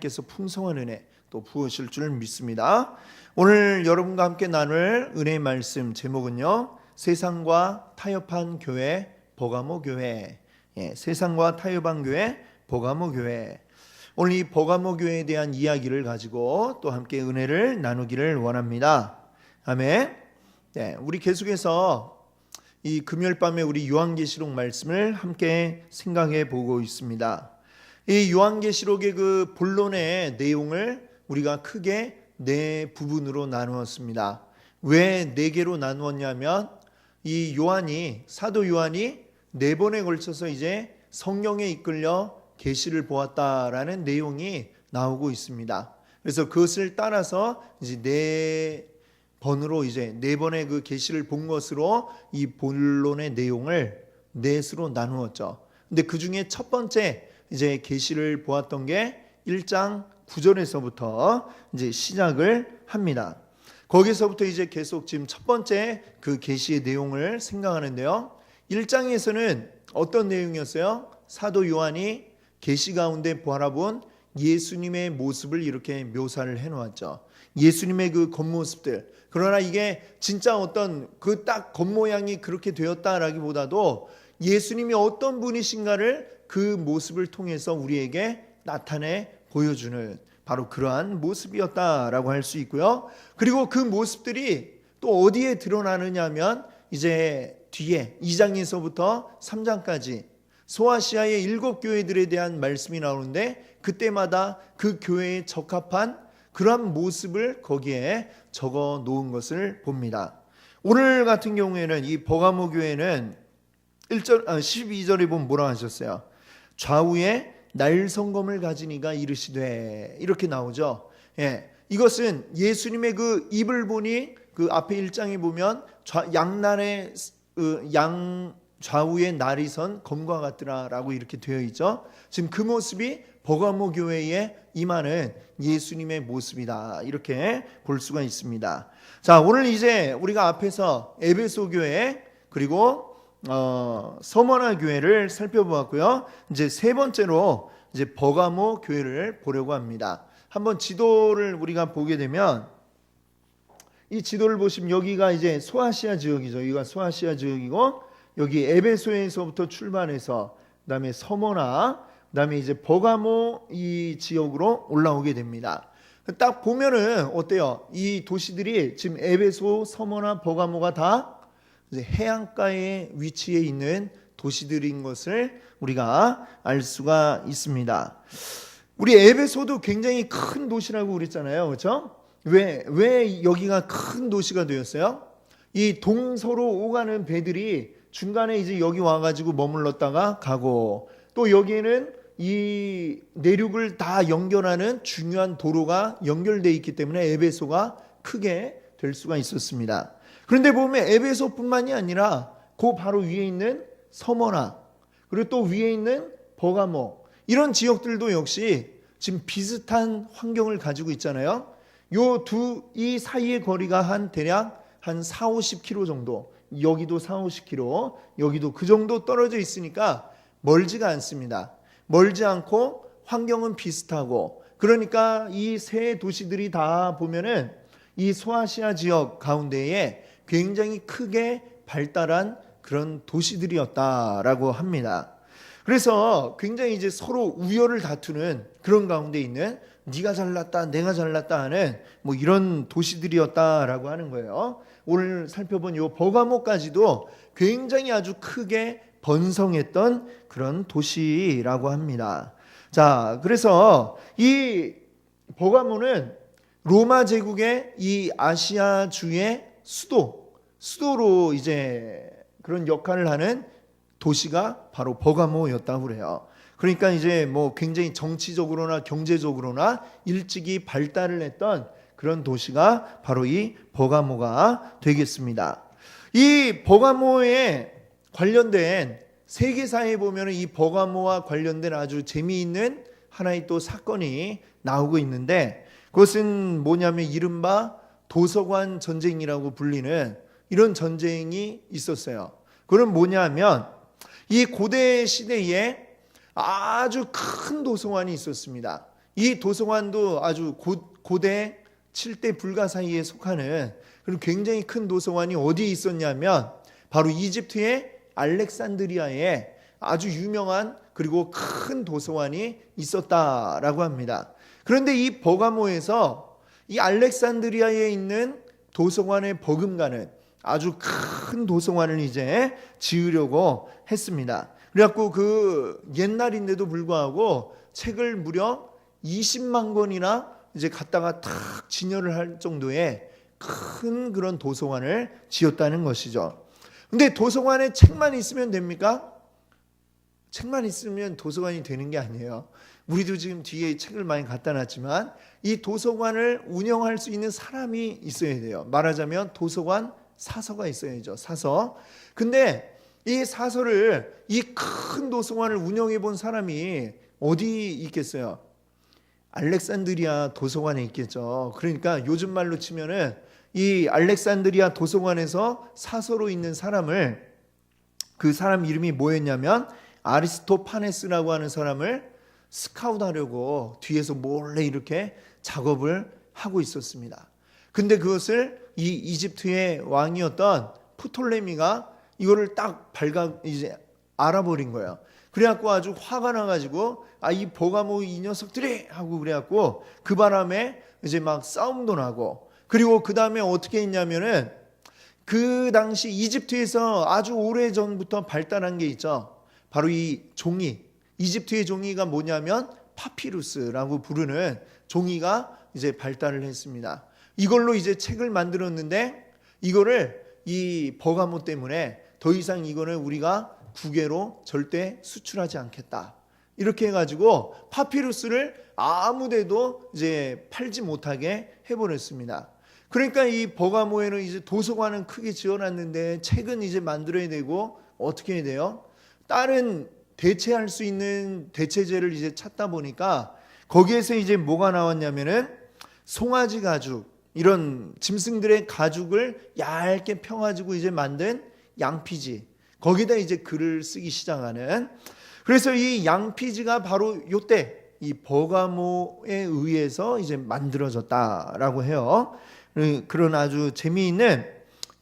하나님께서 풍성한 은혜 또 부으실 줄 믿습니다. 오늘 여러분과 함께 나눌 은혜의 말씀 제목은요, 세상과 타협한 교회 버가모 교회. 세상과 타협한 교회 버가모 교회. 오늘 이 버가모 교회에 대한 이야기를 가지고 또 함께 은혜를 나누기를 원합니다. 아멘. 우리 계속해서 이 금요일 밤에 우리 요한계시록 말씀을 함께 생각해 보고 있습니다. 이 요한계시록의 그 본론의 내용을 우리가 크게 네 부분으로 나누었습니다. 왜 네 개로 나누었냐면 이 사도 요한이 네 번에 걸쳐서 이제 성령에 이끌려 계시를 보았다라는 내용이 나오고 있습니다. 그래서 그것을 따라서 이제 네 번의 그 계시를 본 것으로 이 본론의 내용을 넷으로 나누었죠. 근데 그 중에 첫 번째 이제 계시를 보았던 게 1장 9절에서부터 이제 시작을 합니다. 거기서부터 이제 계속 지금 첫 번째 그 계시의 내용을 생각하는데요. 1장에서는 어떤 내용이었어요? 사도 요한이 계시 가운데 바라본 예수님의 모습을 이렇게 묘사를 해놓았죠. 예수님의 그 겉모습들. 그러나 이게 진짜 어떤 그 딱 겉모양이 그렇게 되었다라기보다도 예수님이 어떤 분이신가를 그 모습을 통해서 우리에게 나타내 보여주는 바로 그러한 모습이었다라고 할 수 있고요. 그리고 그 모습들이 또 어디에 드러나느냐 하면 이제 뒤에 2장에서부터 3장까지 소아시아의 7 교회들에 대한 말씀이 나오는데 그때마다 그 교회에 적합한 그러한 모습을 거기에 적어 놓은 것을 봅니다. 오늘 같은 경우에는 이 버가모 교회는 12절에 보면 뭐라고 하셨어요? 좌우에 날성검을 가진 이가 이르시되, 이렇게 나오죠. 이것은 예수님의 그 입을 보니 그 앞에 1장에 보면 양날에 양 좌우에 날이 선 검과 같더라라고 이렇게 되어 있죠. 지금 그 모습이 버가모 교회에 임하는 예수님의 모습이다, 이렇게 볼 수가 있습니다. 자, 오늘 이제 우리가 앞에서 에베소 교회 그리고 서머나 교회를 살펴보았고요. 이제 세 번째로 이제 버가모 교회를 보려고 합니다. 한번 지도를 우리가 보게 되면 이 지도를 보시면 여기가 이제 소아시아 지역이죠. 여기가 소아시아 지역이고 여기 에베소에서부터 출발해서 그다음에 서머나 그다음에 이제 버가모 이 지역으로 올라오게 됩니다. 딱 보면은 어때요? 이 도시들이 지금 에베소, 서머나, 버가모가 다 해안가에 위치해 있는 도시들인 것을 우리가 알 수가 있습니다. 우리 에베소도 굉장히 큰 도시라고 그랬잖아요. 그렇죠? 왜 여기가 큰 도시가 되었어요? 이 동서로 오가는 배들이 중간에 이제 여기 와가지고 머물렀다가 가고, 또 여기에는 이 내륙을 다 연결하는 중요한 도로가 연결되어 있기 때문에 에베소가 크게 될 수가 있었습니다. 그런데 보면 에베소뿐만이 아니라 그 바로 위에 있는 서머나 그리고 또 위에 있는 버가모, 이런 지역들도 역시 지금 비슷한 환경을 가지고 있잖아요. 이 사이의 거리가 대략 한 4, 50km 정도, 여기도 4, 50km, 여기도 그 정도 떨어져 있으니까 멀지가 않습니다. 멀지 않고 환경은 비슷하고, 그러니까 이 세 도시들이 다 보면은 이 소아시아 지역 가운데에 굉장히 크게 발달한 그런 도시들이었다라고 합니다. 그래서 굉장히 이제 서로 우열을 다투는 그런 가운데 있는, 네가 잘났다 내가 잘났다 하는 뭐 이런 도시들이었다라고 하는 거예요. 오늘 살펴본 요 버가모까지도 굉장히 아주 크게 번성했던 그런 도시라고 합니다. 자, 그래서 이 버가모는 로마 제국의 이 아시아주의 수도로 이제 그런 역할을 하는 도시가 바로 버가모였다고 그래요. 그러니까 이제 뭐 굉장히 정치적으로나 경제적으로나 일찍이 발달을 했던 그런 도시가 바로 이 버가모가 되겠습니다. 이 버가모에 관련된 세계사에 보면 이 버가모와 관련된 아주 재미있는 하나의 또 사건이 나오고 있는데, 그것은 뭐냐면 이른바 도서관 전쟁이라고 불리는 이런 전쟁이 있었어요. 그건 뭐냐면 이 고대 시대에 아주 큰 도서관이 있었습니다. 이 도서관도 아주 고대 7대 불가 사이에 속하는 그런 굉장히 큰 도서관이 어디에 있었냐면 바로 이집트의 알렉산드리아에 아주 유명한 그리고 큰 도서관이 있었다라고 합니다. 그런데 이 버가모에서 이 알렉산드리아에 있는 도서관의 버금가는 아주 큰 도서관을 이제 지으려고 했습니다. 그래갖고 그 옛날인데도 불구하고 책을 무려 20만 권이나 이제 갖다가 탁 진열을 할 정도의 큰 그런 도서관을 지었다는 것이죠. 근데 도서관에 책만 있으면 됩니까? 책만 있으면 도서관이 되는 게 아니에요. 우리도 지금 뒤에 책을 많이 갖다 놨지만 이 도서관을 운영할 수 있는 사람이 있어야 돼요. 말하자면 도서관 사서가 있어야죠. 사서. 근데 이 사서를 이 큰 도서관을 운영해 본 사람이 어디 있겠어요? 알렉산드리아 도서관에 있겠죠. 그러니까 요즘 말로 치면은 이 알렉산드리아 도서관에서 사서로 있는 사람을, 그 사람 이름이 뭐였냐면 아리스토파네스라고 하는 사람을 스카우트하려고 뒤에서 몰래 이렇게 작업을 하고 있었습니다. 근데 그것을 이 이집트의 왕이었던 프톨레미가 이거를 딱 이제 알아버린 거예요. 그래갖고 아주 화가 나가지고 이 버가모 이 녀석들이 하고 그래갖고 그 바람에 이제 막 싸움도 나고, 그리고 그 다음에 어떻게 했냐면은 그 당시 이집트에서 아주 오래 전부터 발달한 게 있죠. 바로 이 종이, 이집트의 종이가 뭐냐면 파피루스라고 부르는 종이가 이제 발달을 했습니다. 이걸로 이제 책을 만들었는데 이거를 이 버가모 때문에 더 이상 이거는 우리가 국외로 절대 수출하지 않겠다. 이렇게 해가지고 파피루스를 아무데도 이제 팔지 못하게 해버렸습니다. 그러니까 이 버가모에는 이제 도서관은 크게 지어놨는데 책은 이제 만들어야 되고 어떻게 해야 돼요? 다른 대체할 수 있는 대체제를 이제 찾다 보니까 거기에서 이제 뭐가 나왔냐면은 송아지 가죽, 이런 짐승들의 가죽을 얇게 펴가지고 이제 만든 양피지, 거기다 이제 글을 쓰기 시작하는, 그래서 이 양피지가 바로 요때 이 버가모에 의해서 이제 만들어졌다라고 해요. 그런 아주 재미있는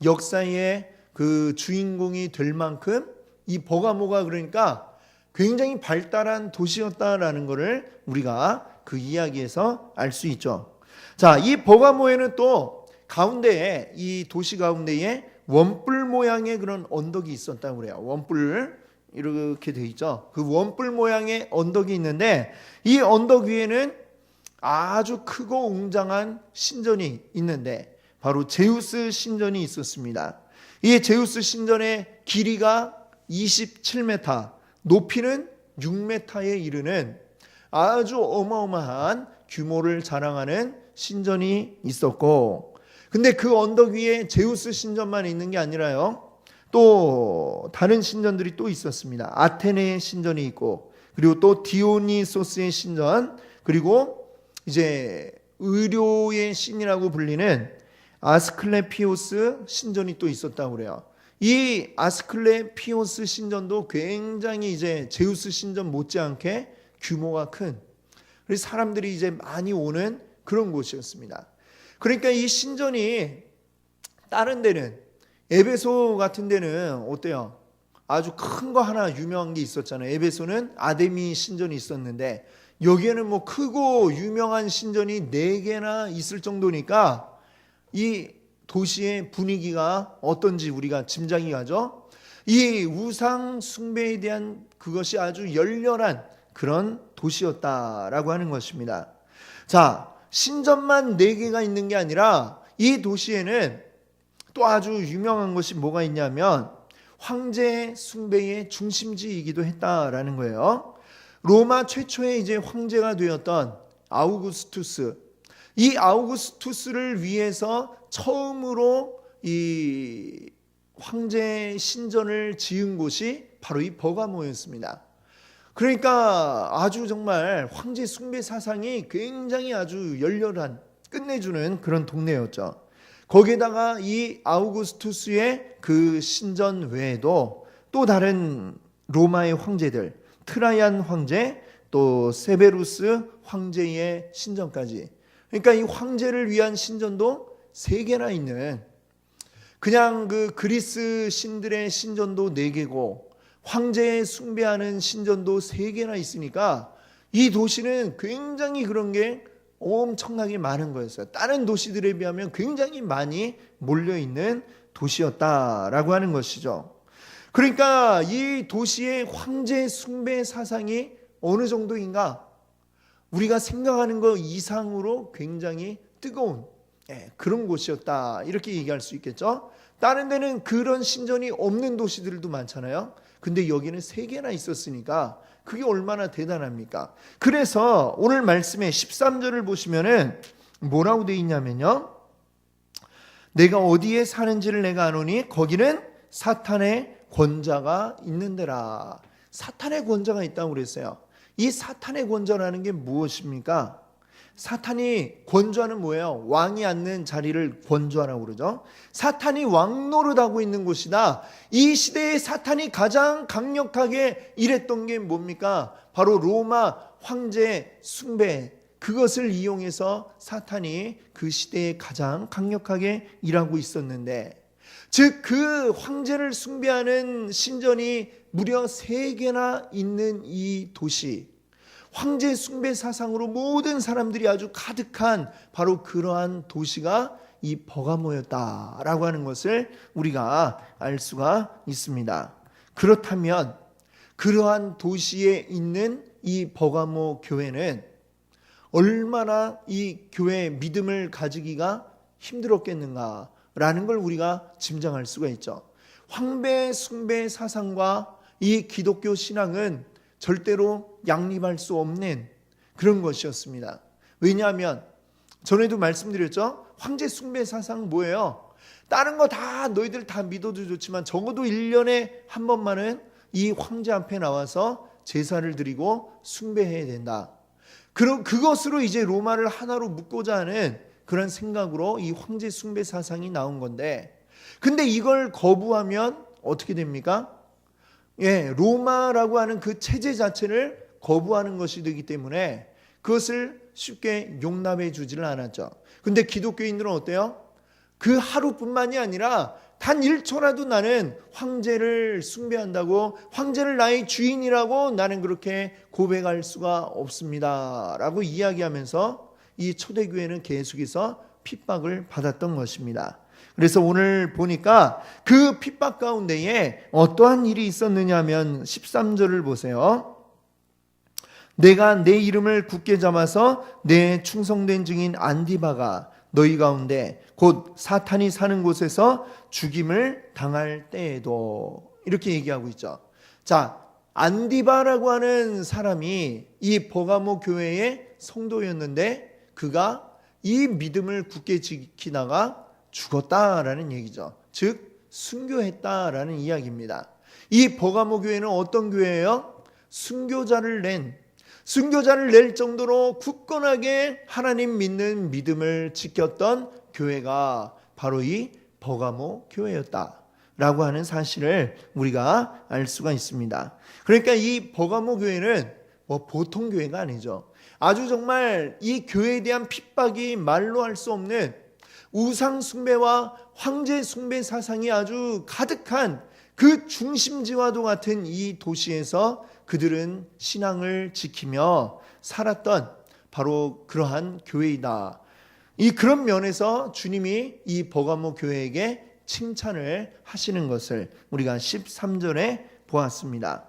역사의 그 주인공이 될 만큼 이 버가모가 그러니까 굉장히 발달한 도시였다라는 것을 우리가 그 이야기에서 알 수 있죠. 자, 이 버가모에는 또 가운데에, 이 도시 가운데에 원뿔 모양의 그런 언덕이 있었다고 그래요. 원뿔 이렇게 돼 있죠. 그 원뿔 모양의 언덕이 있는데 이 언덕 위에는 아주 크고 웅장한 신전이 있는데 바로 제우스 신전이 있었습니다. 이 제우스 신전의 길이가 27m, 높이는 6m에 이르는 아주 어마어마한 규모를 자랑하는 신전이 있었고, 근데 그 언덕 위에 제우스 신전만 있는 게 아니라요, 또 다른 신전들이 또 있었습니다. 아테네의 신전이 있고, 그리고 또 디오니소스의 신전, 그리고 이제 의료의 신이라고 불리는 아스클레피오스 신전이 또 있었다고 그래요. 이 아스클레피오스 신전도 굉장히 이제 제우스 신전 못지않게 규모가 큰, 그래서 사람들이 이제 많이 오는 그런 곳이었습니다. 그러니까 이 신전이 다른 데는, 에베소 같은 데는 어때요? 아주 큰 거 하나 유명한 게 있었잖아요. 에베소는 아데미 신전이 있었는데 여기에는 뭐 크고 유명한 신전이 4개나 있을 정도니까 이 도시의 분위기가 어떤지 우리가 짐작이 가죠. 이 우상 숭배에 대한 그것이 아주 열렬한 그런 도시였다라고 하는 것입니다. 자, 신전만 4개가 있는 게 아니라 이 도시에는 또 아주 유명한 것이 뭐가 있냐면 황제 숭배의 중심지이기도 했다라는 거예요. 로마 최초의 이제 황제가 되었던 아우구스투스, 이 아우구스투스를 위해서 처음으로 이 황제 신전을 지은 곳이 바로 이 버가모였습니다. 그러니까 아주 정말 황제 숭배 사상이 굉장히 아주 열렬한, 끝내주는 그런 동네였죠. 거기에다가 이 아우구스투스의 그 신전 외에도 또 다른 로마의 황제들, 트라이안 황제, 또 세베루스 황제의 신전까지. 그러니까 이 황제를 위한 신전도 3개나 있는, 그냥 그 그리스 신들의 신전도 4개고 황제에 숭배하는 신전도 3개나 있으니까 이 도시는 굉장히 그런 게 엄청나게 많은 거였어요. 다른 도시들에 비하면 굉장히 많이 몰려있는 도시였다라고 하는 것이죠. 그러니까 이 도시의 황제 숭배 사상이 어느 정도인가, 우리가 생각하는 것 이상으로 굉장히 뜨거운 그런 곳이었다, 이렇게 얘기할 수 있겠죠. 다른 데는 그런 신전이 없는 도시들도 많잖아요. 근데 여기는 3개나 있었으니까 그게 얼마나 대단합니까? 그래서 오늘 말씀의 13절을 보시면은 뭐라고 되어 있냐면요, 내가 어디에 사는지를 내가 아노니 거기는 사탄의 권자가 있는 데라. 사탄의 권자가 있다고 그랬어요. 이 사탄의 권자라는 게 무엇입니까? 사탄이 권좌는 뭐예요? 왕이 앉는 자리를 권좌라고 그러죠. 사탄이 왕노릇하고 있는 곳이다. 이 시대에 사탄이 가장 강력하게 일했던 게 뭡니까? 바로 로마 황제 숭배, 그것을 이용해서 사탄이 그 시대에 가장 강력하게 일하고 있었는데, 즉 그 황제를 숭배하는 신전이 무려 3개나 있는 이 도시, 황제 숭배 사상으로 모든 사람들이 아주 가득한 바로 그러한 도시가 이 버가모였다라고 하는 것을 우리가 알 수가 있습니다. 그렇다면 그러한 도시에 있는 이 버가모 교회는 얼마나 이 교회의 믿음을 가지기가 힘들었겠는가라는 걸 우리가 짐작할 수가 있죠. 황배 숭배 사상과 이 기독교 신앙은 절대로 양립할 수 없는 그런 것이었습니다. 왜냐하면 전에도 말씀드렸죠. 황제 숭배 사상 뭐예요? 다른 거 다 너희들 다 믿어도 좋지만 적어도 1년에 한 번만은 이 황제 앞에 나와서 제사를 드리고 숭배해야 된다. 그럼 그것으로 이제 로마를 하나로 묶고자 하는 그런 생각으로 이 황제 숭배 사상이 나온 건데, 근데 이걸 거부하면 어떻게 됩니까? 로마라고 하는 그 체제 자체를 거부하는 것이 되기 때문에 그것을 쉽게 용납해 주지를 않았죠. 근데 기독교인들은 어때요? 그 하루뿐만이 아니라 단 1초라도 나는 황제를 숭배한다고, 황제를 나의 주인이라고 나는 그렇게 고백할 수가 없습니다 라고 이야기하면서 이 초대교회는 계속해서 핍박을 받았던 것입니다. 그래서 오늘 보니까 그 핍박 가운데에 어떠한 일이 있었느냐 하면 13절을 보세요. 내가 내 이름을 굳게 잡아서 내 충성된 증인 안디바가 너희 가운데 곧 사탄이 사는 곳에서 죽임을 당할 때에도, 이렇게 얘기하고 있죠. 자, 안디바라고 하는 사람이 이 버가모 교회의 성도였는데 그가 이 믿음을 굳게 지키다가 죽었다라는 얘기죠. 즉 순교했다라는 이야기입니다. 이 버가모 교회는 어떤 교회예요? 순교자를 낼 정도로 굳건하게 하나님 믿는 믿음을 지켰던 교회가 바로 이 버가모 교회였다라고 하는 사실을 우리가 알 수가 있습니다. 그러니까 이 버가모 교회는 보통 교회가 아니죠. 아주 정말 이 교회에 대한 핍박이 말로 할 수 없는 우상 숭배와 황제 숭배 사상이 아주 가득한 그 중심지와도 같은 이 도시에서 그들은 신앙을 지키며 살았던 바로 그러한 교회이다. 이 그런 면에서 주님이 이 버가모 교회에게 칭찬을 하시는 것을 우리가 13절에 보았습니다.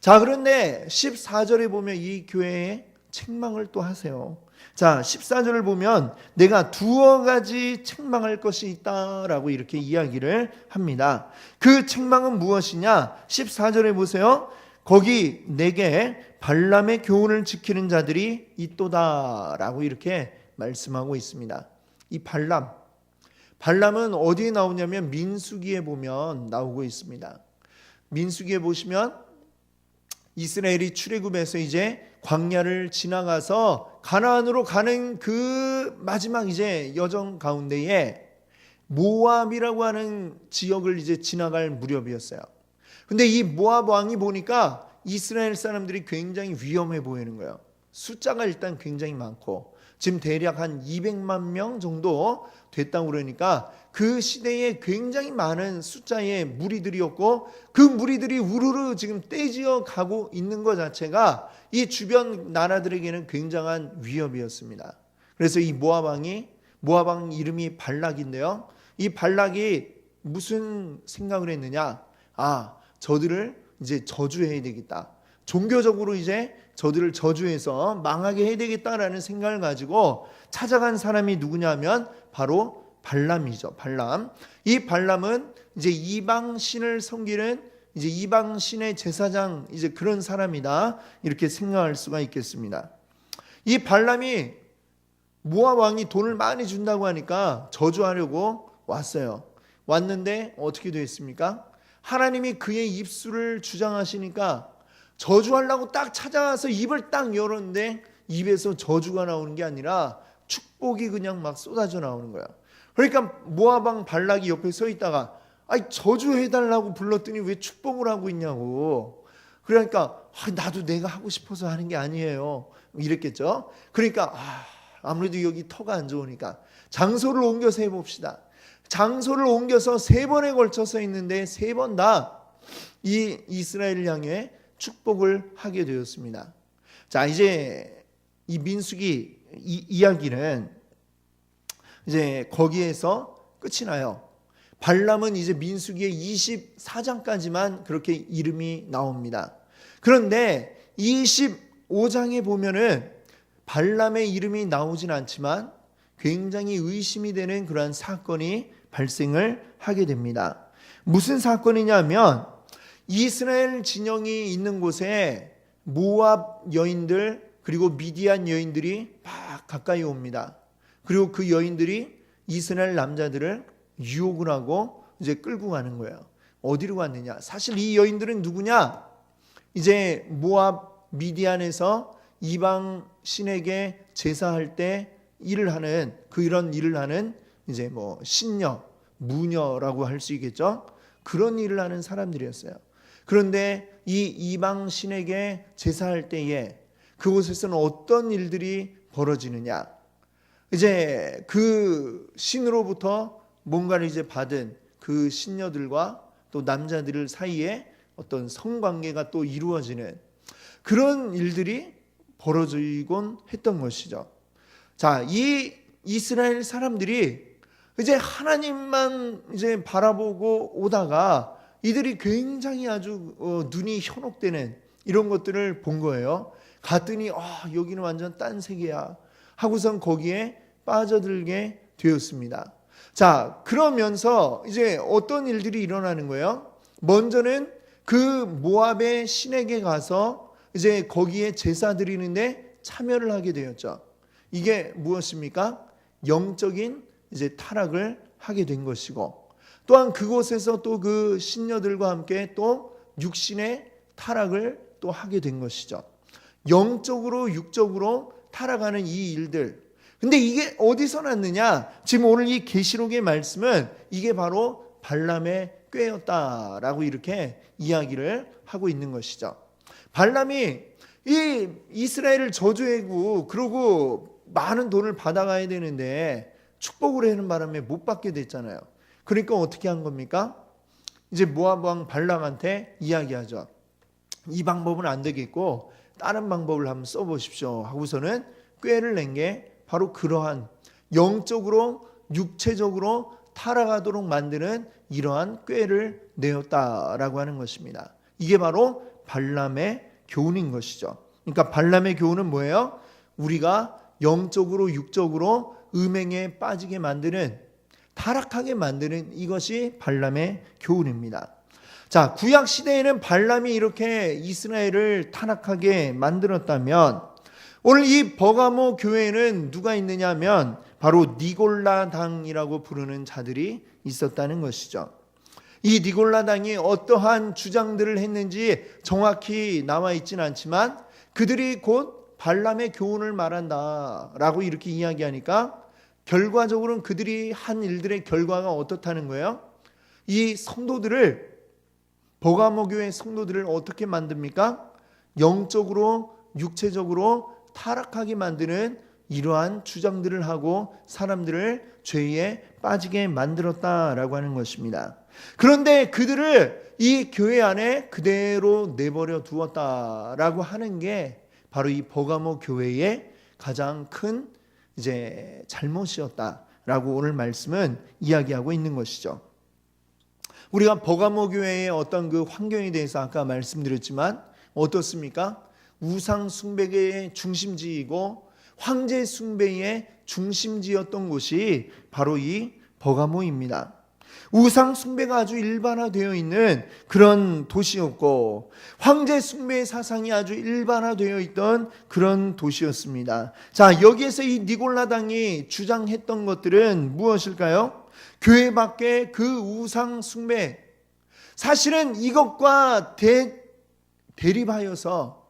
자, 그런데 14절에 보면 이 교회에 책망을 또 하세요. 자, 14절을 보면 내가 2가지 책망할 것이 있다라고 이렇게 이야기를 합니다. 그 책망은 무엇이냐? 14절에 보세요. 거기 내게 발람의 교훈을 지키는 자들이 있도다라고 이렇게 말씀하고 있습니다. 이 발람은 어디에 나오냐면 민수기에 보면 나오고 있습니다. 민수기에 보시면 이스라엘이 출애굽해서 이제 광야를 지나가서 가나안으로 가는 그 마지막 이제 여정 가운데에 모압이라고 하는 지역을 이제 지나갈 무렵이었어요. 근데 이 모압 왕이 보니까 이스라엘 사람들이 굉장히 위험해 보이는 거예요. 숫자가 일단 굉장히 많고 지금 대략 한 200만 명 정도 됐다고 그러니까 그 시대에 굉장히 많은 숫자의 무리들이었고 그 무리들이 우르르 지금 떼지어 가고 있는 것 자체가 이 주변 나라들에게는 굉장한 위협이었습니다. 그래서 이 모압 왕 이름이 발락인데요. 이 발락이 무슨 생각을 했느냐? 저들을 이제 저주해야 되겠다. 종교적으로 이제 저들을 저주해서 망하게 해야 되겠다라는 생각을 가지고 찾아간 사람이 누구냐면 바로 발람이죠. 발람. 이 발람은 이제 이방 신을 섬기는 이제 이방 신의 제사장 이제 그런 사람이다. 이렇게 생각할 수가 있겠습니다. 이 발람이 모압 왕이 돈을 많이 준다고 하니까 저주하려고 왔어요. 왔는데 어떻게 됐습니까? 하나님이 그의 입술을 주장하시니까 저주하려고 딱 찾아와서 입을 딱 열었는데 입에서 저주가 나오는 게 아니라 축복이 그냥 막 쏟아져 나오는 거야. 그러니까 모압 왕 발락이 옆에 서 있다가 저주해달라고 불렀더니 왜 축복을 하고 있냐고. 그러니까 나도 내가 하고 싶어서 하는 게 아니에요. 이랬겠죠. 그러니까 아무래도 여기 터가 안 좋으니까 장소를 옮겨서 해봅시다. 장소를 옮겨서 3번에 걸쳐서 있는데 3번 다 이 이스라엘을 향해 축복을 하게 되었습니다. 자, 이제 이 민수기 이야기는 이제 거기에서 끝이 나요. 발람은 이제 민수기의 24장까지만 그렇게 이름이 나옵니다. 그런데 25장에 보면은 발람의 이름이 나오진 않지만 굉장히 의심이 되는 그러한 사건이 발생을 하게 됩니다. 무슨 사건이냐면 이스라엘 진영이 있는 곳에 모압 여인들 그리고 미디안 여인들이 막 가까이 옵니다. 그리고 그 여인들이 이스라엘 남자들을 유혹을 하고 이제 끌고 가는 거예요. 어디로 갔느냐? 사실 이 여인들은 누구냐? 이제 모압 미디안에서 이방 신에게 제사할 때 일을 하는 그런 일을 하는 이제 뭐 신녀, 무녀라고 할 수 있겠죠. 그런 일을 하는 사람들이었어요. 그런데 이 이방 신에게 제사할 때에 그곳에서는 어떤 일들이 벌어지느냐? 이제 그 신으로부터 뭔가를 이제 받은 그 신녀들과 또 남자들 사이에 어떤 성관계가 또 이루어지는 그런 일들이 벌어지곤 했던 것이죠. 자, 이 이스라엘 사람들이 이제 하나님만 이제 바라보고 오다가 이들이 굉장히 아주 눈이 현혹되는 이런 것들을 본 거예요. 갔더니 여기는 완전 딴 세계야 하고선 거기에 빠져들게 되었습니다. 자, 그러면서 이제 어떤 일들이 일어나는 거예요? 먼저는 그 모압의 신에게 가서 이제 거기에 제사 드리는데 참여를 하게 되었죠. 이게 무엇입니까? 영적인 이제 타락을 하게 된 것이고 또한 그곳에서 또 그 신녀들과 함께 또 육신의 타락을 또 하게 된 것이죠. 영적으로 육적으로 타락하는 이 일들. 근데 이게 어디서 났느냐? 지금 오늘 이 계시록의 말씀은 이게 바로 발람의 꾀였다라고 이렇게 이야기를 하고 있는 것이죠. 발람이 이 이스라엘을 저주하고 그러고 많은 돈을 받아가야 되는데 축복을 하는 바람에 못 받게 됐잖아요. 그러니까 어떻게 한 겁니까? 이제 모압 왕 발락한테 이야기하죠. 이 방법은 안 되겠고 다른 방법을 한번 써보십시오 하고서는 꾀를 낸 게 바로 그러한 영적으로 육체적으로 타락하도록 만드는 이러한 꾀를 내었다라고 하는 것입니다. 이게 바로 발람의 교훈인 것이죠. 그러니까 발람의 교훈은 뭐예요? 우리가 영적으로 육적으로 음행에 빠지게 만드는 타락하게 만드는 이것이 발람의 교훈입니다. 자, 구약 시대에는 발람이 이렇게 이스라엘을 타락하게 만들었다면 오늘 이 버가모 교회에는 누가 있느냐면 바로 니골라당이라고 부르는 자들이 있었다는 것이죠. 이 니골라당이 어떠한 주장들을 했는지 정확히 나와 있지는 않지만 그들이 곧 발람의 교훈을 말한다라고 이렇게 이야기하니까 결과적으로는 그들이 한 일들의 결과가 어떻다는 거예요? 이 성도들을 버가모 교회 성도들을 어떻게 만듭니까? 영적으로 육체적으로 타락하게 만드는 이러한 주장들을 하고 사람들을 죄에 빠지게 만들었다라고 하는 것입니다. 그런데 그들을 이 교회 안에 그대로 내버려 두었다라고 하는 게 바로 이 버가모 교회의 가장 큰 잘못이었다라고 오늘 말씀은 이야기하고 있는 것이죠. 우리가 버가모 교회의 어떤 그 환경에 대해서 아까 말씀드렸지만 어떻습니까? 우상 숭배의 중심지이고 황제 숭배의 중심지였던 곳이 바로 이 버가모입니다. 우상 숭배가 아주 일반화되어 있는 그런 도시였고 황제 숭배의 사상이 아주 일반화되어 있던 그런 도시였습니다. 자, 여기에서 이 니골라당이 주장했던 것들은 무엇일까요? 교회 밖에 그 우상 숭배, 사실은 이것과 대립하여서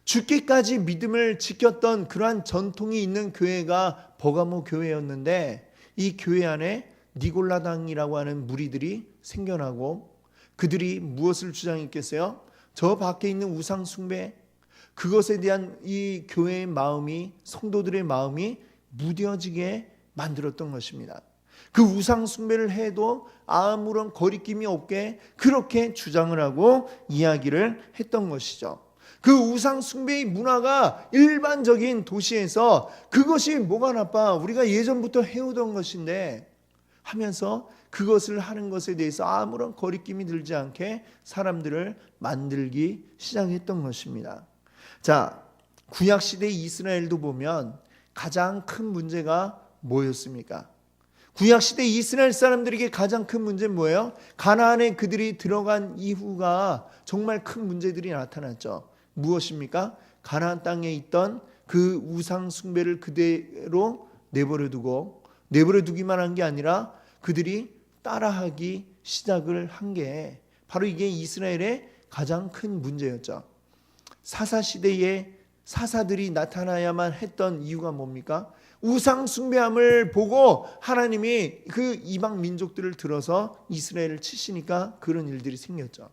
죽기까지 믿음을 지켰던 그러한 전통이 있는 교회가 버가모 교회였는데 이 교회 안에 니골라당이라고 하는 무리들이 생겨나고 그들이 무엇을 주장했겠어요? 저 밖에 있는 우상 숭배, 그것에 대한 이 교회의 마음이, 성도들의 마음이 무뎌지게 만들었던 것입니다. 그 우상 숭배를 해도 아무런 거리낌이 없게 그렇게 주장을 하고 이야기를 했던 것이죠. 그 우상 숭배의 문화가 일반적인 도시에서 그것이 뭐가 나빠, 우리가 예전부터 해오던 것인데 하면서 그것을 하는 것에 대해서 아무런 거리낌이 들지 않게 사람들을 만들기 시작했던 것입니다. 자, 구약시대 이스라엘도 보면 가장 큰 문제가 뭐였습니까? 구약시대 이스라엘 사람들에게 가장 큰 문제는 뭐예요? 가나안에 그들이 들어간 이후가 정말 큰 문제들이 나타났죠. 무엇입니까? 가나안 땅에 있던 그 우상 숭배를 그대로 내버려 두기만 한 게 아니라 그들이 따라하기 시작을 한 게 바로 이게 이스라엘의 가장 큰 문제였죠. 사사시대에 사사들이 나타나야만 했던 이유가 뭡니까? 우상 숭배함을 보고 하나님이 그 이방 민족들을 들어서 이스라엘을 치시니까 그런 일들이 생겼죠.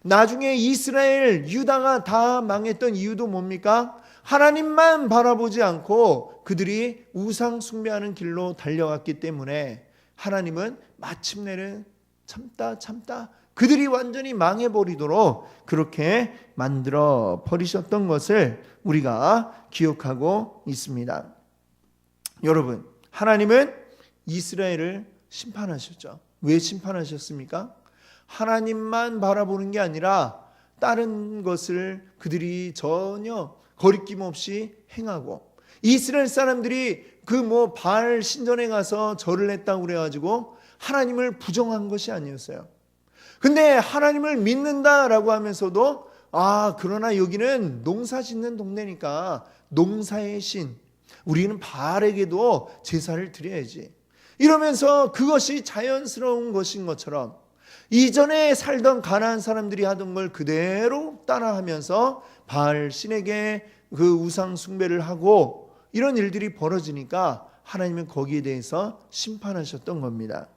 나중에 이스라엘, 유다가 다 망했던 이유도 뭡니까? 하나님만 바라보지 않고 그들이 우상 숭배하는 길로 달려갔기 때문에 하나님은 마침내는 참다 그들이 완전히 망해버리도록 그렇게 만들어 버리셨던 것을 우리가 기억하고 있습니다. 여러분, 하나님은 이스라엘을 심판하셨죠. 왜 심판하셨습니까? 하나님만 바라보는 게 아니라 다른 것을 그들이 전혀 거리낌 없이 행하고, 이스라엘 사람들이 그 바알 신전에 가서 절을 했다고 그래가지고 하나님을 부정한 것이 아니었어요. 근데 하나님을 믿는다라고 하면서도 그러나 여기는 농사 짓는 동네니까 농사의 신, 우리는 바알에게도 제사를 드려야지, 이러면서 그것이 자연스러운 것인 것처럼 이전에 살던 가나안 사람들이 하던 걸 그대로 따라하면서 바알 신에게 그 우상 숭배를 하고 이런 일들이 벌어지니까 하나님은 거기에 대해서 심판하셨던 겁니다.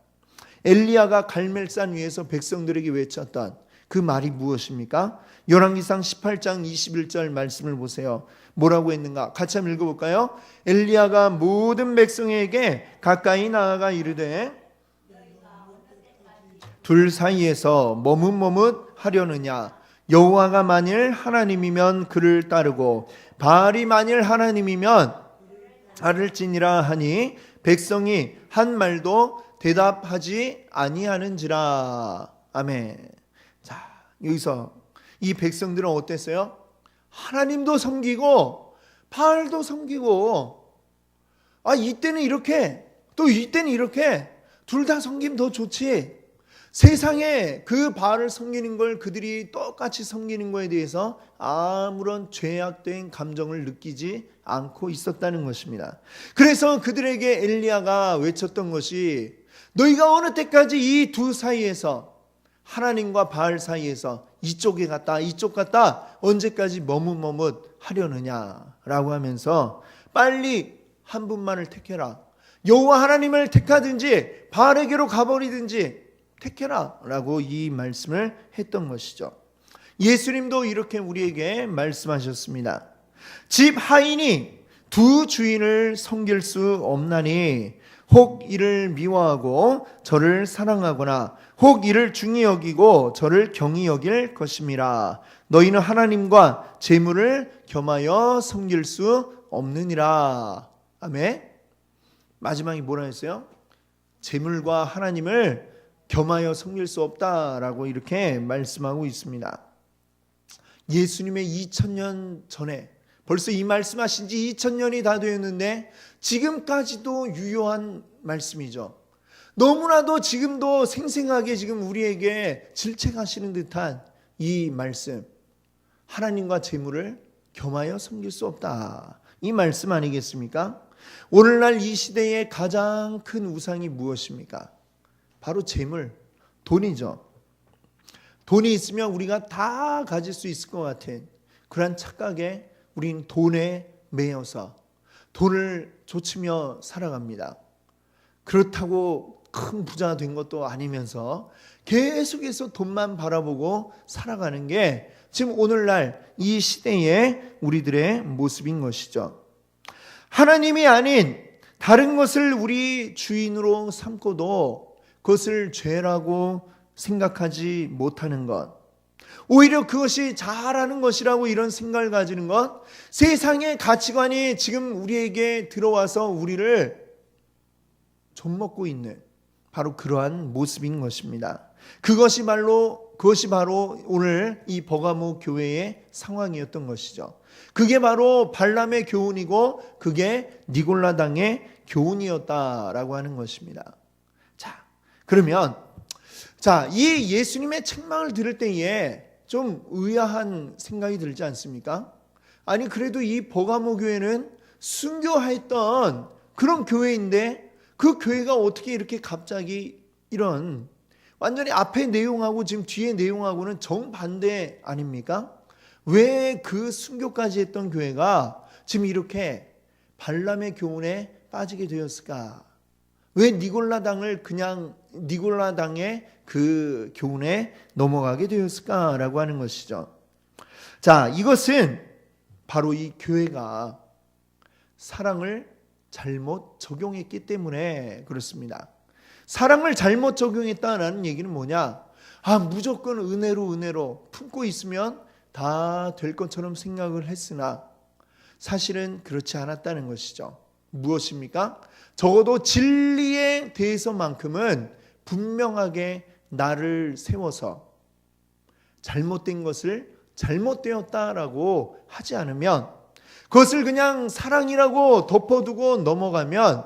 엘리야가 갈멜산 위에서 백성들에게 외쳤던 그 말이 무엇입니까? 열왕기상 18장 21절 말씀을 보세요. 뭐라고 했는가? 같이 한번 읽어볼까요? 엘리야가 모든 백성에게 가까이 나아가 이르되 둘 사이에서 머뭇머뭇하려느냐? 여호와가 만일 하나님이면 그를 따르고 바알이 만일 하나님이면 따를지니라 하니 백성이 한 말도 대답하지 아니하는지라. 아멘. 자, 여기서 이 백성들은 어땠어요? 하나님도 섬기고 바알도 섬기고, 이때는 이렇게 또 이때는 이렇게, 둘 다 섬기면 더 좋지, 세상에 그 바알을 섬기는 걸 그들이 똑같이 섬기는 거에 대해서 아무런 죄악된 감정을 느끼지 않고 있었다는 것입니다. 그래서 그들에게 엘리야가 외쳤던 것이, 너희가 어느 때까지 이 두 사이에서, 하나님과 바알 사이에서 이쪽에 갔다 이쪽 갔다 언제까지 머뭇머뭇 하려느냐라고 하면서 빨리 한 분만을 택해라. 여호와 하나님을 택하든지 바알에게로 가버리든지 택해라 라고 이 말씀을 했던 것이죠. 예수님도 이렇게 우리에게 말씀하셨습니다. 집 하인이 두 주인을 섬길 수 없나니 혹 이를 미워하고 저를 사랑하거나 혹 이를 중히 여기고 저를 경히 여길 것임이라. 너희는 하나님과 재물을 겸하여 섬길 수 없느니라. 아멘. 마지막에 뭐라 했어요? 재물과 하나님을 겸하여 섬길 수 없다라고 이렇게 말씀하고 있습니다. 예수님의 2000년 전에 벌써 이 말씀하신 지 2000년이 다 되었는데 지금까지도 유효한 말씀이죠. 너무나도 지금도 생생하게 지금 우리에게 질책하시는 듯한 이 말씀, 하나님과 재물을 겸하여 섬길 수 없다, 이 말씀 아니겠습니까? 오늘날 이 시대의 가장 큰 우상이 무엇입니까? 바로 재물, 돈이죠. 돈이 있으면 우리가 다 가질 수 있을 것 같은 그런 착각에 우린 돈에 매여서 돈을 좇으며 살아갑니다. 그렇다고 큰 부자가 된 것도 아니면서 계속해서 돈만 바라보고 살아가는 게 지금 오늘날 이 시대의 우리들의 모습인 것이죠. 하나님이 아닌 다른 것을 우리 주인으로 삼고도 그것을 죄라고 생각하지 못하는 것, 오히려 그것이 잘하는 것이라고 이런 생각을 가지는 것, 세상의 가치관이 지금 우리에게 들어와서 우리를 좀먹고 있는 바로 그러한 모습인 것입니다. 그것이 바로 오늘 이 버가모 교회의 상황이었던 것이죠. 그게 바로 발람의 교훈이고 그게 니골라당의 교훈이었다라고 하는 것입니다. 그러면 이 예수님의 책망을 들을 때에 좀 의아한 생각이 들지 않습니까? 아니 그래도 이 버가모 교회는 순교했던 그런 교회인데 그 교회가 어떻게 이렇게 갑자기 이런 완전히 앞에 내용하고 지금 뒤에 내용하고는 정반대 아닙니까? 왜 그 순교까지 했던 교회가 지금 이렇게 발람의 교훈에 빠지게 되었을까? 왜 니골라당의 그 교훈에 넘어가게 되었을까라고 하는 것이죠. 이것은 바로 이 교회가 사랑을 잘못 적용했기 때문에 그렇습니다. 사랑을 잘못 적용했다는 얘기는 뭐냐? 무조건 은혜로 품고 있으면 다 될 것처럼 생각을 했으나 사실은 그렇지 않았다는 것이죠. 무엇입니까? 적어도 진리에 대해서만큼은 분명하게 나를 세워서 잘못된 것을 잘못되었다라고 하지 않으면, 그것을 그냥 사랑이라고 덮어두고 넘어가면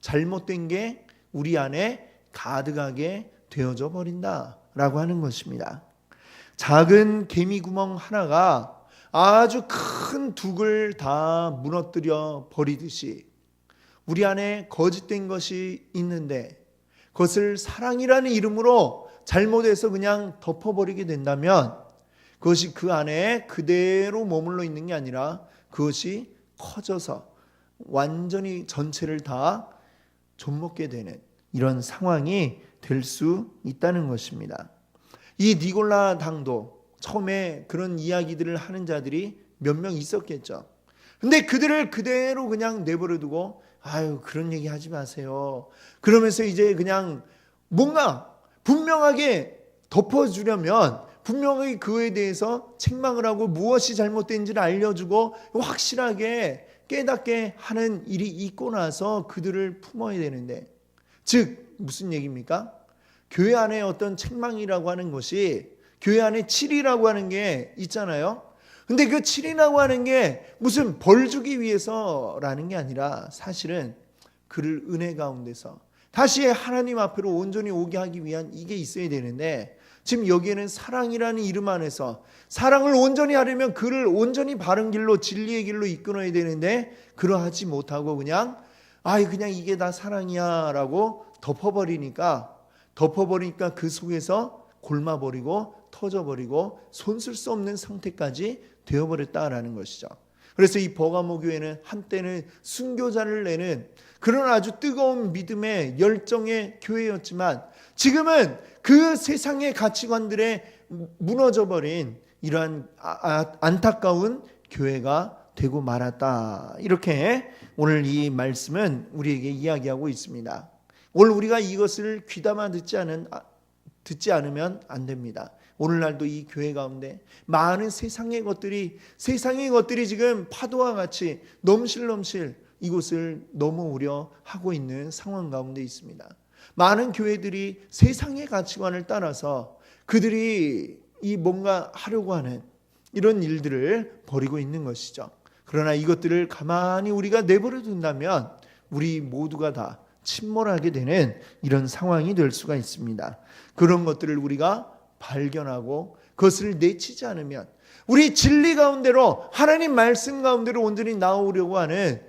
잘못된 게 우리 안에 가득하게 되어져 버린다라고 하는 것입니다. 작은 개미 구멍 하나가 아주 큰 둑을 다 무너뜨려 버리듯이 우리 안에 거짓된 것이 있는데 그것을 사랑이라는 이름으로 잘못해서 그냥 덮어버리게 된다면 그것이 그 안에 그대로 머물러 있는 게 아니라 그것이 커져서 완전히 전체를 다 좀먹게 되는 이런 상황이 될 수 있다는 것입니다. 이 니골라 당도 처음에 그런 이야기들을 하는 자들이 몇 명 있었겠죠. 근데 그들을 그대로 그냥 내버려 두고 그런 얘기 하지 마세요. 그러면서 이제 그냥 뭔가 분명하게 덮어주려면 분명하게 그에 대해서 책망을 하고 무엇이 잘못된지를 알려주고 확실하게 깨닫게 하는 일이 있고 나서 그들을 품어야 되는데, 즉 무슨 얘기입니까? 교회 안에 어떤 책망이라고 하는 것이 교회 안에 7이라고 하는 게 있잖아요. 근데 그 7이라고 하는 게 무슨 벌 주기 위해서라는 게 아니라 사실은 그를 은혜 가운데서 다시 하나님 앞으로 온전히 오게 하기 위한 이게 있어야 되는데, 지금 여기에는 사랑이라는 이름 안에서 사랑을 온전히 하려면 그를 온전히 바른 길로 진리의 길로 이끌어야 되는데 그러하지 못하고 그냥 이게 다 사랑이야 라고 덮어버리니까 그 속에서 골마버리고 터져버리고 손쓸 수 없는 상태까지 되어버렸다라는 것이죠. 그래서 이 버가모 교회는 한때는 순교자를 내는 그런 아주 뜨거운 믿음의 열정의 교회였지만 지금은 그 세상의 가치관들에 무너져버린 이러한 안타까운 교회가 되고 말았다. 이렇게 오늘 이 말씀은 우리에게 이야기하고 있습니다. 오늘 우리가 이것을 귀담아 듣지 않으면 안 됩니다. 오늘날도 이 교회 가운데 많은 세상의 것들이 지금 파도와 같이 넘실넘실 이곳을 넘어오려 하고 있는 상황 가운데 있습니다. 많은 교회들이 세상의 가치관을 따라서 그들이 이 뭔가 하려고 하는 이런 일들을 벌이고 있는 것이죠. 그러나 이것들을 가만히 우리가 내버려 둔다면 우리 모두가 다 침몰하게 되는 이런 상황이 될 수가 있습니다. 그런 것들을 우리가 발견하고 그것을 내치지 않으면 우리 진리 가운데로 하나님 말씀 가운데로 온전히 나오려고 하는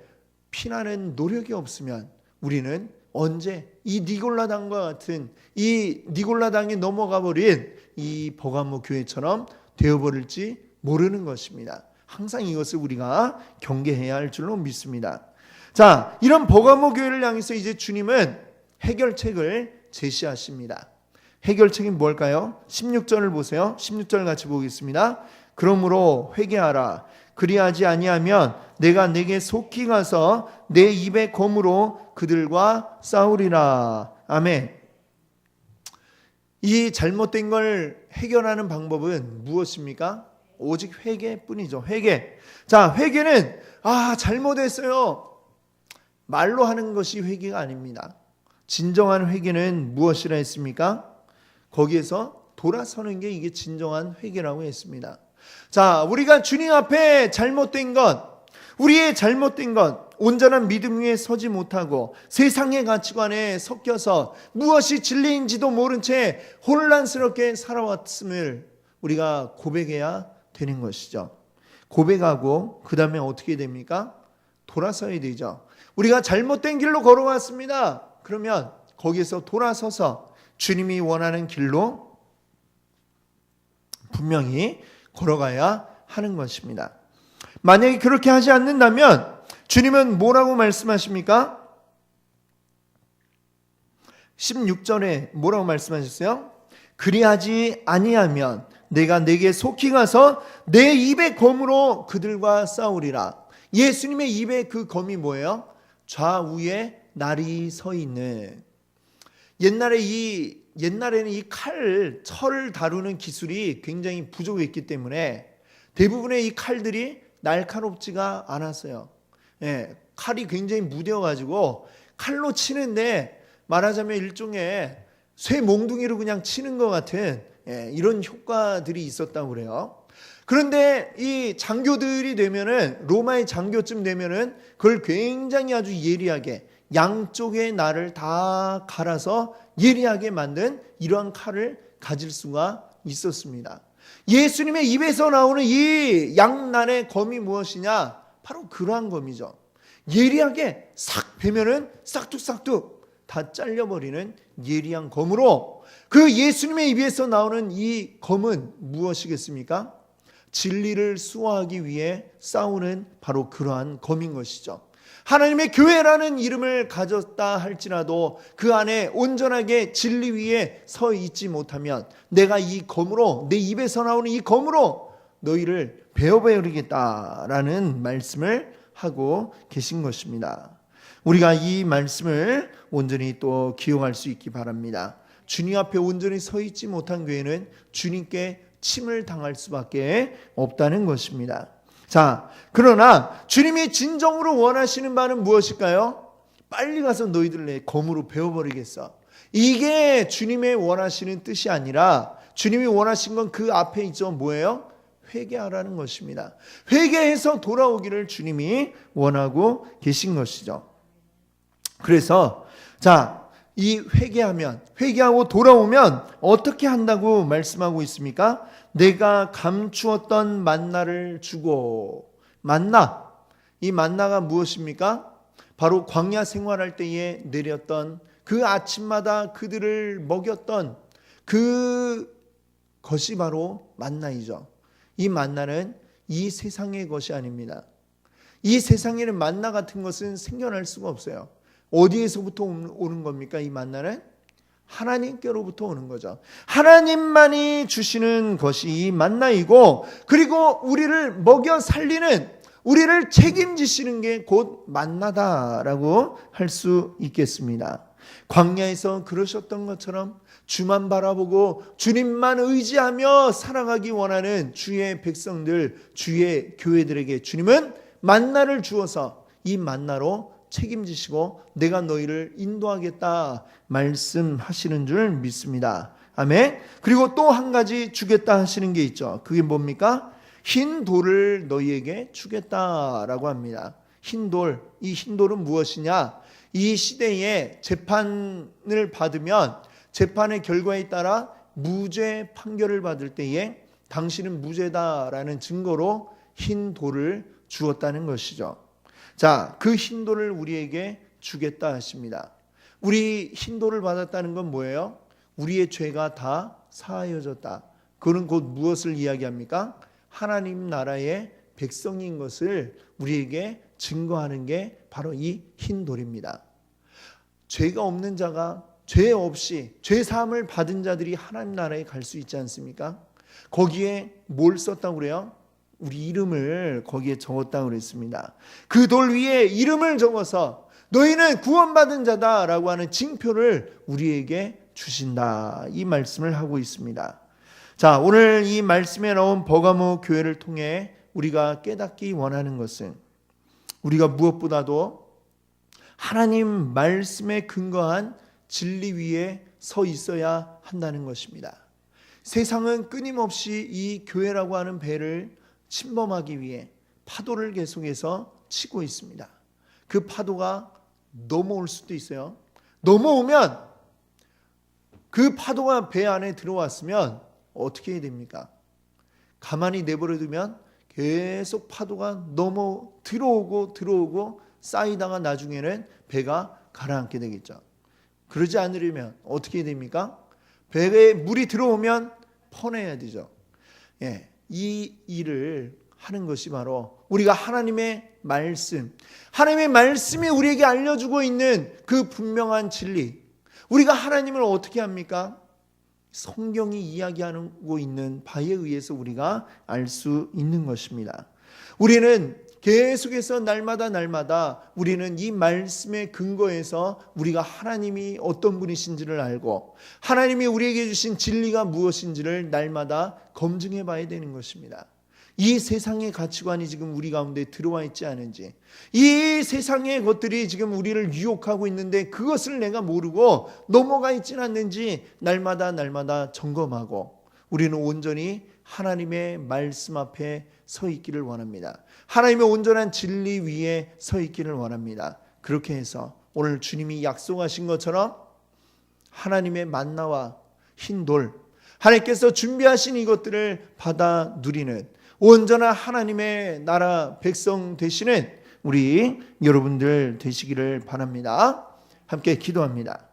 피나는 노력이 없으면 우리는 언제 이 니골라당과 같은 이 니골라당에 넘어가 버린 이 버가모 교회처럼 되어버릴지 모르는 것입니다. 항상 이것을 우리가 경계해야 할 줄로 믿습니다. 자, 이런 버가모 교회를 향해서 이제 주님은 해결책을 제시하십니다. 해결책이 뭘까요? 16절을 보세요. 16절 같이 보겠습니다. 그러므로 회개하라. 그리하지 아니하면 내가 내게 속히 가서 내 입의 검으로 그들과 싸우리라. 아멘. 이 잘못된 걸 해결하는 방법은 무엇입니까? 오직 회개뿐이죠. 회개. 자, 회개는 잘못했어요. 말로 하는 것이 회개가 아닙니다. 진정한 회개는 무엇이라 했습니까? 거기에서 돌아서는 게 이게 진정한 회개라고 했습니다. 자, 우리가 주님 앞에 잘못된 것, 우리의 잘못된 것, 온전한 믿음 위에 서지 못하고 세상의 가치관에 섞여서 무엇이 진리인지도 모른 채 혼란스럽게 살아왔음을 우리가 고백해야 되는 것이죠. 고백하고 그 다음에 어떻게 됩니까? 돌아서야 되죠. 우리가 잘못된 길로 걸어왔습니다. 그러면 거기에서 돌아서서 주님이 원하는 길로 분명히 걸어가야 하는 것입니다. 만약에 그렇게 하지 않는다면 주님은 뭐라고 말씀하십니까? 16절에 뭐라고 말씀하셨어요? 그리하지 아니하면 내가 내게 속히 가서 내 입의 검으로 그들과 싸우리라. 예수님의 입의 그 검이 뭐예요? 좌우에 날이 서 있는. 옛날에는 이 철을 다루는 기술이 굉장히 부족했기 때문에 대부분의 이 칼들이 날카롭지가 않았어요. 칼이 굉장히 무뎌가지고 칼로 치는데 말하자면 일종의 쇠 몽둥이로 그냥 치는 것 같은 이런 효과들이 있었다고 그래요. 그런데 이 장교들이 되면은 로마의 장교쯤 되면은 그걸 굉장히 아주 예리하게 양쪽의 날을 다 갈아서 예리하게 만든 이러한 칼을 가질 수가 있었습니다. 예수님의 입에서 나오는 이 양날의 검이 무엇이냐? 바로 그러한 검이죠. 예리하게 싹 베면은 싹둑싹둑 다 잘려버리는 예리한 검으로 그 예수님의 입에서 나오는 이 검은 무엇이겠습니까? 진리를 수호하기 위해 싸우는 바로 그러한 검인 것이죠. 하나님의 교회라는 이름을 가졌다 할지라도 그 안에 온전하게 진리 위에 서 있지 못하면 내가 이 검으로, 내 입에서 나오는 이 검으로 너희를 베어버리겠다라는 말씀을 하고 계신 것입니다. 우리가 이 말씀을 온전히 또 기억할 수 있기 바랍니다. 주님 앞에 온전히 서 있지 못한 교회는 주님께 침을 당할 수밖에 없다는 것입니다. 자, 그러나 주님이 진정으로 원하시는 바는 무엇일까요? 빨리 가서 너희들 내 검으로 베어버리겠어. 이게 주님의 원하시는 뜻이 아니라 주님이 원하신 건 그 앞에 있죠. 뭐예요? 회개하라는 것입니다. 회개해서 돌아오기를 주님이 원하고 계신 것이죠. 그래서 이 회개하고 돌아오면 어떻게 한다고 말씀하고 있습니까? 내가 감추었던 만나를 주고. 만나, 이 만나가 무엇입니까? 바로 광야 생활할 때에 내렸던 그 아침마다 그들을 먹였던 그것이 바로 만나이죠. 이 만나는 이 세상의 것이 아닙니다. 이 세상에는 만나 같은 것은 생겨날 수가 없어요. 어디에서부터 오는 겁니까? 이 만나는 하나님께로부터 오는 거죠. 하나님만이 주시는 것이 이 만나이고, 그리고 우리를 먹여 살리는, 우리를 책임지시는 게 곧 만나다라고 할 수 있겠습니다. 광야에서 그러셨던 것처럼 주만 바라보고 주님만 의지하며 살아가기 원하는 주의 백성들, 주의 교회들에게 주님은 만나를 주어서 이 만나로 책임지시고 내가 너희를 인도하겠다 말씀하시는 줄 믿습니다. 아멘. 그리고 또 한 가지 주겠다 하시는 게 있죠. 그게 뭡니까? 흰 돌을 너희에게 주겠다라고 합니다. 흰 돌, 이 흰 돌은 무엇이냐? 이 시대에 재판을 받으면 재판의 결과에 따라 무죄 판결을 받을 때에 당신은 무죄다라는 증거로 흰 돌을 주었다는 것이죠. 자, 그 흰 돌을 우리에게 주겠다 하십니다. 우리 흰 돌을 받았다는 건 뭐예요? 우리의 죄가 다 사하여졌다. 그는 곧 무엇을 이야기합니까? 하나님 나라의 백성인 것을 우리에게 증거하는 게 바로 이 흰 돌입니다. 죄가 없는 자가 죄 없이 죄 사함을 받은 자들이 하나님 나라에 갈 수 있지 않습니까? 거기에 뭘 썼다고 그래요? 우리 이름을 거기에 적었다고 그랬습니다. 그 돌 위에 이름을 적어서 너희는 구원받은 자다라고 하는 징표를 우리에게 주신다. 이 말씀을 하고 있습니다. 자, 오늘 이 말씀에 나온 버가모 교회를 통해 우리가 깨닫기 원하는 것은 우리가 무엇보다도 하나님 말씀에 근거한 진리 위에 서 있어야 한다는 것입니다. 세상은 끊임없이 이 교회라고 하는 배를 침범하기 위해 파도를 계속해서 치고 있습니다. 그 파도가 넘어올 수도 있어요. 넘어오면 그 파도가 배 안에 들어왔으면 어떻게 해야 됩니까? 가만히 내버려 두면 계속 파도가 넘어 들어오고 쌓이다가 나중에는 배가 가라앉게 되겠죠. 그러지 않으려면 어떻게 해야 됩니까? 배에 물이 들어오면 퍼내야 되죠. 예, 이 일을 하는 것이 바로 우리가 하나님의 말씀, 하나님의 말씀이 우리에게 알려주고 있는 그 분명한 진리. 우리가 하나님을 어떻게 합니까? 성경이 이야기하고 있는 바에 의해서 우리가 알 수 있는 것입니다. 우리는 계속해서 날마다 우리는 이 말씀의 근거에서 우리가 하나님이 어떤 분이신지를 알고 하나님이 우리에게 주신 진리가 무엇인지를 날마다 검증해 봐야 되는 것입니다. 이 세상의 가치관이 지금 우리 가운데 들어와 있지 않은지, 이 세상의 것들이 지금 우리를 유혹하고 있는데 그것을 내가 모르고 넘어가 있지는 않는지 날마다 점검하고 우리는 온전히 하나님의 말씀 앞에 서 있기를 원합니다. 하나님의 온전한 진리 위에 서 있기를 원합니다. 그렇게 해서 오늘 주님이 약속하신 것처럼 하나님의 만나와 흰돌, 하나님께서 준비하신 이것들을 받아 누리는 온전한 하나님의 나라 백성 되시는 우리 여러분들 되시기를 바랍니다. 함께 기도합니다.